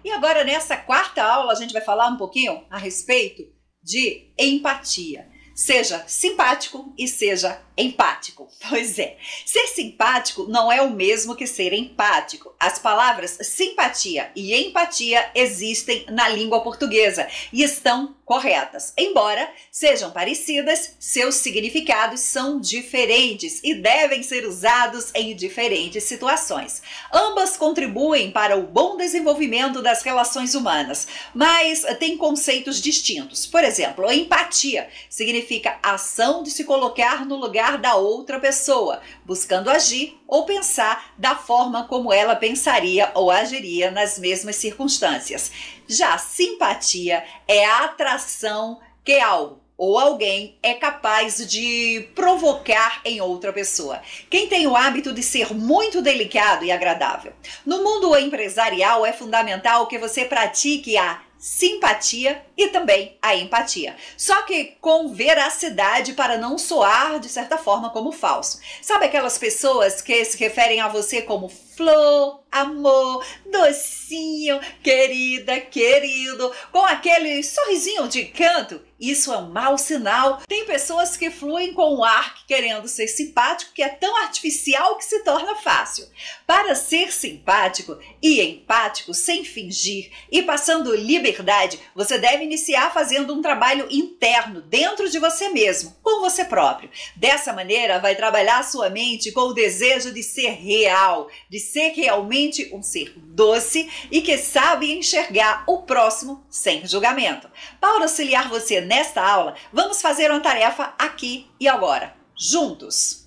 E agora, nessa quarta aula, a gente vai falar um pouquinho a respeito de empatia. Seja simpático e seja empático. Pois é, ser simpático não é o mesmo que ser empático. As palavras simpatia e empatia existem na língua portuguesa e estão corretas. Embora sejam parecidas, seus significados são diferentes e devem ser usados em diferentes situações. Ambas contribuem para o bom desenvolvimento das relações humanas, mas têm conceitos distintos. Por exemplo, a empatia significa a ação de se colocar no lugar da outra pessoa, buscando agir ou pensar da forma como ela pensaria ou agiria nas mesmas circunstâncias. Já simpatia é a atração que algo ou alguém é capaz de provocar em outra pessoa. Quem tem o hábito de ser muito delicado e agradável. No mundo empresarial é fundamental que você pratique a simpatia e também a empatia. Só que com veracidade para não soar de certa forma como falso. Sabe aquelas pessoas que se referem a você como flor, amor, docinho, querida, querido, com aquele sorrisinho de canto? Isso é um mau sinal. Tem pessoas que fluem com o ar querendo ser simpático, que é tão artificial que se torna fácil. Para ser simpático e empático sem fingir e passando liberdade, você deve iniciar fazendo um trabalho interno dentro de você mesmo, com você próprio. Dessa maneira, vai trabalhar sua mente com o desejo de ser real, de ser realmente um ser doce e que sabe enxergar o próximo sem julgamento. Para auxiliar você nesta aula, vamos fazer uma tarefa aqui e agora, juntos.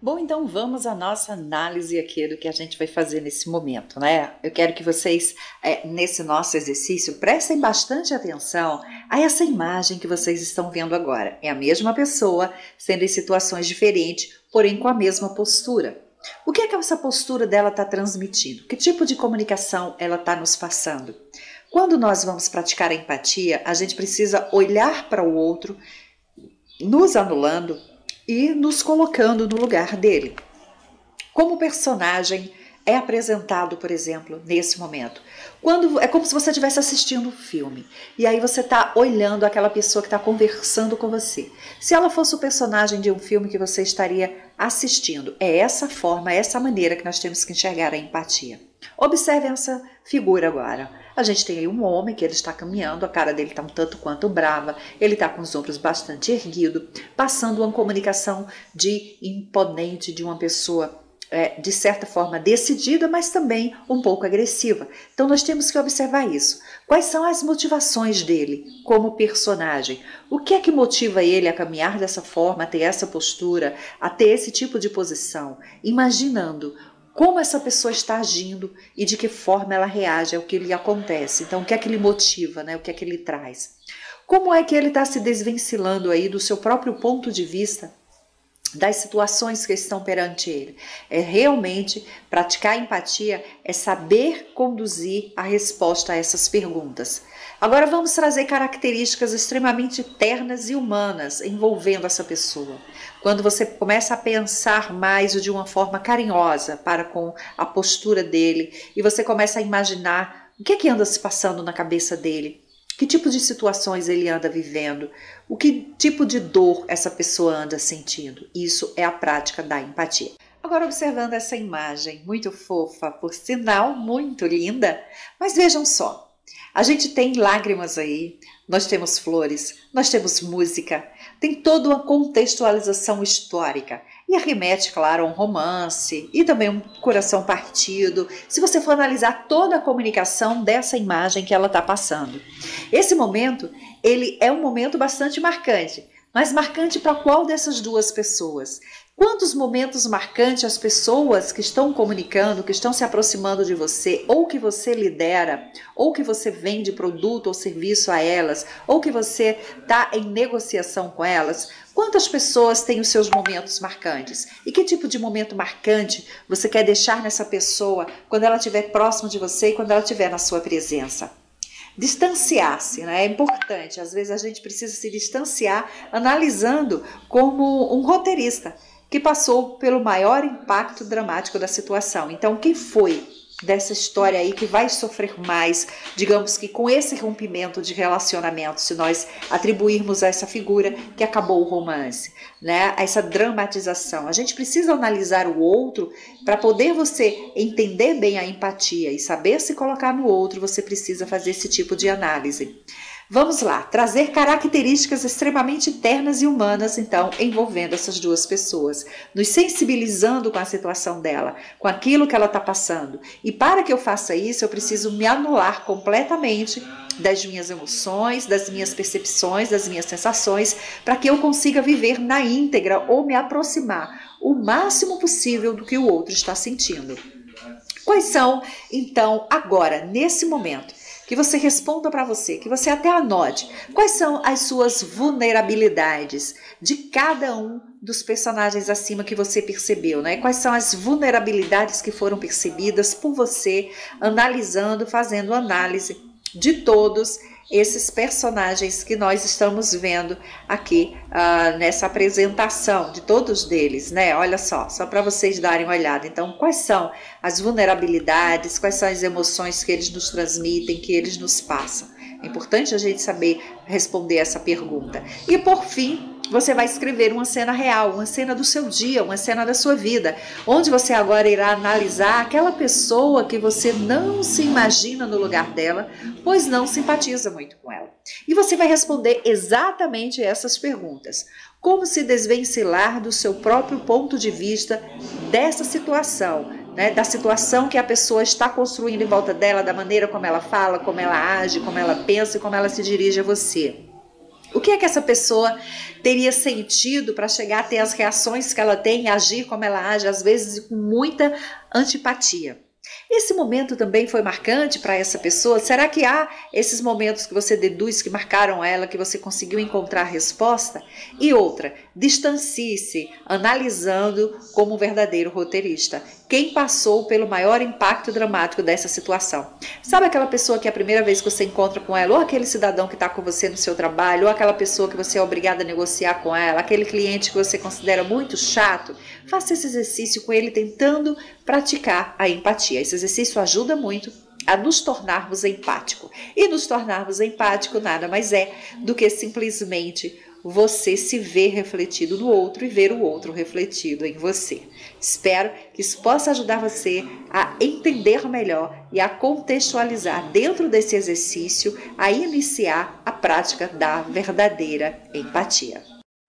Bom, então vamos à nossa análise aqui do que a gente vai fazer nesse momento, né? Eu quero que vocês, nesse nosso exercício, prestem bastante atenção a essa imagem que vocês estão vendo agora. É a mesma pessoa, sendo em situações diferentes, porém com a mesma postura. O que é que essa postura dela está transmitindo? Que tipo de comunicação ela está nos passando? Quando nós vamos praticar a empatia, a gente precisa olhar para o outro, nos anulando e nos colocando no lugar dele. Como o personagem é apresentado, por exemplo, nesse momento. É como se você estivesse assistindo um filme. E aí você está olhando aquela pessoa que está conversando com você. Se ela fosse o personagem de um filme que você estaria assistindo, é essa forma, é essa maneira que nós temos que enxergar a empatia. Observe essa figura agora. A gente tem aí um homem que ele está caminhando, a cara dele está um tanto quanto brava, ele está com os ombros bastante erguidos, passando uma comunicação de imponente de uma pessoa de certa forma decidida, mas também um pouco agressiva. Então nós temos que observar isso. Quais são as motivações dele como personagem? O que é que motiva ele a caminhar dessa forma, a ter essa postura, a ter esse tipo de posição? Imaginando como essa pessoa está agindo e de que forma ela reage ao que lhe acontece. Então, o que é que lhe motiva, né? O que é que ele traz? Como é que ele está se desvencilhando aí do seu próprio ponto de vista, das situações que estão perante ele? É realmente praticar a empatia, é saber conduzir a resposta a essas perguntas. Agora vamos trazer características extremamente ternas e humanas envolvendo essa pessoa. Quando você começa a pensar mais de uma forma carinhosa para com a postura dele e você começa a imaginar o que é que anda se passando na cabeça dele, que tipo de situações ele anda vivendo, o que tipo de dor essa pessoa anda sentindo. Isso é a prática da empatia. Agora observando essa imagem muito fofa, por sinal muito linda, mas vejam só. A gente tem lágrimas aí, nós temos flores, nós temos música, tem toda uma contextualização histórica e remete, claro, a um romance e também um coração partido, se você for analisar toda a comunicação dessa imagem que ela está passando. Esse momento, ele é um momento bastante marcante, mas marcante para qual dessas duas pessoas? Quantos momentos marcantes as pessoas que estão comunicando, que estão se aproximando de você, ou que você lidera, ou que você vende produto ou serviço a elas, ou que você está em negociação com elas, quantas pessoas têm os seus momentos marcantes? E que tipo de momento marcante você quer deixar nessa pessoa quando ela estiver próxima de você e quando ela estiver na sua presença? Distanciar-se, né? É importante. Às vezes a gente precisa se distanciar analisando como um roteirista que passou pelo maior impacto dramático da situação. Então, quem foi dessa história aí que vai sofrer mais, digamos que com esse rompimento de relacionamento, se nós atribuirmos a essa figura que acabou o romance, né? Essa dramatização. A gente precisa analisar o outro para poder você entender bem a empatia e saber se colocar no outro, você precisa fazer esse tipo de análise. Vamos lá, trazer características extremamente ternas e humanas, então, envolvendo essas duas pessoas, nos sensibilizando com a situação dela, com aquilo que ela está passando. E para que eu faça isso, eu preciso me anular completamente das minhas emoções, das minhas percepções, das minhas sensações, para que eu consiga viver na íntegra ou me aproximar o máximo possível do que o outro está sentindo. Quais são, então, agora, nesse momento, que você responda para você, que você até anote quais são as suas vulnerabilidades de cada um dos personagens acima que você percebeu, né? Quais são as vulnerabilidades que foram percebidas por você, analisando, fazendo análise de todos esses personagens que nós estamos vendo aqui nessa apresentação, de todos deles, né? Olha só para vocês darem uma olhada. Então, quais são as vulnerabilidades, quais são as emoções que eles nos transmitem, que eles nos passam? É importante a gente saber responder essa pergunta. E, por fim, você vai escrever uma cena real, uma cena do seu dia, uma cena da sua vida, onde você agora irá analisar aquela pessoa que você não se imagina no lugar dela, pois não simpatiza muito com ela. E você vai responder exatamente essas perguntas. Como se desvencilhar do seu próprio ponto de vista dessa situação, né? Da situação que a pessoa está construindo em volta dela, da maneira como ela fala, como ela age, como ela pensa e como ela se dirige a você. O que é que essa pessoa teria sentido para chegar a ter as reações que ela tem e agir como ela age, às vezes com muita antipatia? Esse momento também foi marcante para essa pessoa? Será que há esses momentos que você deduz que marcaram ela, que você conseguiu encontrar a resposta? E outra, distancie-se, analisando como um verdadeiro roteirista. Quem passou pelo maior impacto dramático dessa situação? Sabe aquela pessoa que é a primeira vez que você encontra com ela, ou aquele cidadão que está com você no seu trabalho, ou aquela pessoa que você é obrigada a negociar com ela, aquele cliente que você considera muito chato? Faça esse exercício com ele tentando praticar a empatia. Esse exercício ajuda muito a nos tornarmos empáticos. E nos tornarmos empáticos nada mais é do que simplesmente você se ver refletido no outro e ver o outro refletido em você. Espero que isso possa ajudar você a entender melhor e a contextualizar dentro desse exercício, a iniciar a prática da verdadeira empatia.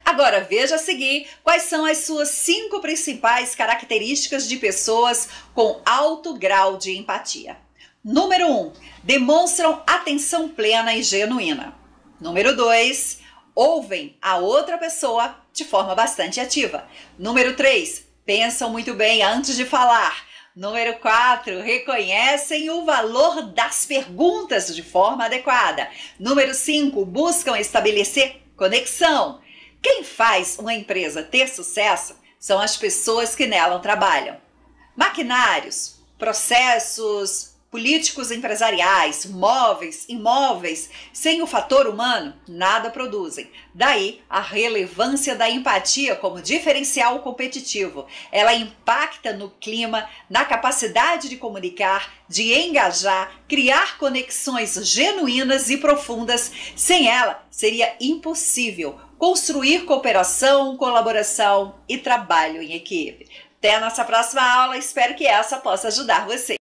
Agora veja a seguir quais são as suas 5 principais características de pessoas com alto grau de empatia. Número 1, demonstram atenção plena e genuína. Número 2, ouvem a outra pessoa de forma bastante ativa. Número 3, pensam muito bem antes de falar. Número 4, reconhecem o valor das perguntas de forma adequada. Número 5, buscam estabelecer conexão. Quem faz uma empresa ter sucesso são as pessoas que nela trabalham. Maquinários, processos políticos empresariais, móveis, imóveis, sem o fator humano, nada produzem. Daí a relevância da empatia como diferencial competitivo. Ela impacta no clima, na capacidade de comunicar, de engajar, criar conexões genuínas e profundas. Sem ela, seria impossível construir cooperação, colaboração e trabalho em equipe. Até a nossa próxima aula, espero que essa possa ajudar você.